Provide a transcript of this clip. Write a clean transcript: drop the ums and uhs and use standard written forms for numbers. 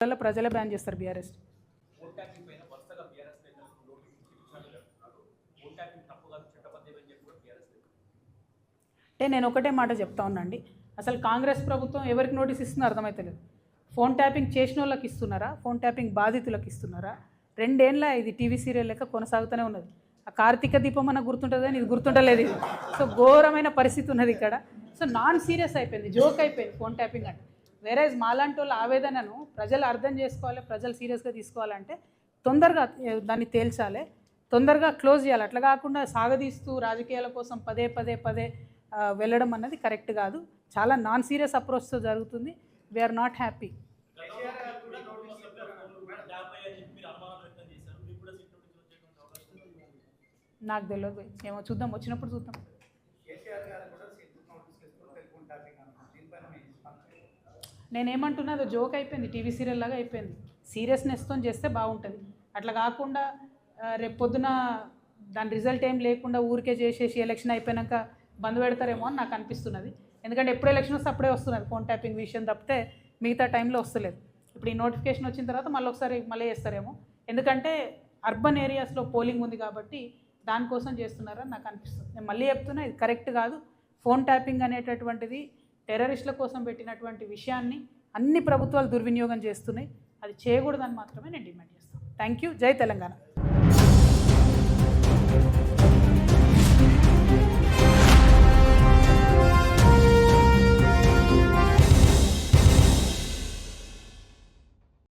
ప్రజలే బ్యాన్ చేస్తారు బీఆర్ఎస్. అంటే నేను ఒకటే మాట చెప్తా ఉన్నాండి, అసలు కాంగ్రెస్ ప్రభుత్వం ఎవరికి నోటీస్ ఇస్తుందో అర్థమవుతలేదు. ఫోన్ ట్యాపింగ్ చేసిన వాళ్ళకి ఇస్తున్నారా, ఫోన్ ట్యాపింగ్ బాధితులకు ఇస్తున్నారా? 2 ఏళ్ళ ఇది టీవీ సీరియల్ లెక్క కొనసాగుతూనే ఉన్నది. ఆ కార్తీక దీపం అన్న గుర్తుంటుంది కానీ ఇది గుర్తుంటలేదు ఇది. సో ఘోరమైన పరిస్థితి ఉన్నది ఇక్కడ. సో నాన్ సీరియస్ అయిపోయింది, జోక్ అయిపోయింది ఫోన్ ట్యాపింగ్ అంటే. వేరేజ్ మాలాంటి వాళ్ళ ఆవేదనను ప్రజలు అర్థం చేసుకోవాలి, ప్రజలు సీరియస్గా తీసుకోవాలంటే తొందరగా దాన్ని తేల్చాలి, తొందరగా క్లోజ్ చేయాలి. అట్లా కాకుండా సాగదీస్తూ రాజకీయాల కోసం పదే వెళ్ళడం అన్నది కరెక్ట్ కాదు. చాలా నాన్ సీరియస్ అప్రోచ్తో జరుగుతుంది. We're not happy. నాకు తెలియదు, ఏమో చూద్దాం, వచ్చినప్పుడు చూద్దాం. నేనేమంటున్నదో జోక్ అయిపోయింది, టీవీ సీరియల్ లాగా అయిపోయింది. సీరియస్నెస్తో చేస్తే బాగుంటుంది. అట్లా కాకుండా రేపు పొద్దున దాని రిజల్ట్ ఏం లేకుండా ఊరికే చేసేసి ఎలక్షన్ అయిపోయాక బంద్ పెడతారేమో అని నాకు అనిపిస్తున్నది. ఎందుకంటే ఎప్పుడు ఎలక్షన్ వస్తే అప్పుడే వస్తున్నది ఫోన్ ట్యాపింగ్ విషయం తప్పితే మిగతా టైంలో వస్తలేదు. ఇప్పుడు ఈ నోటిఫికేషన్ వచ్చిన తర్వాత మళ్ళీ చేస్తారేమో, ఎందుకంటే అర్బన్ ఏరియాస్లో పోలింగ్ ఉంది కాబట్టి దానికోసం చేస్తున్నారని నాకు అనిపిస్తుంది. నేను మళ్ళీ చెప్తున్నా, ఇది కరెక్ట్ కాదు. ఫోన్ ట్యాపింగ్ అనేటటువంటిది టెర్రరిస్టుల కోసం పెట్టినటువంటి విషయాన్ని అన్ని ప్రభుత్వాలు దుర్వినియోగం చేస్తున్నాయి. అది చేయకూడదని మాత్రమే నేను డిమాండ్ చేస్తాను. Thank you. జై తెలంగాణ.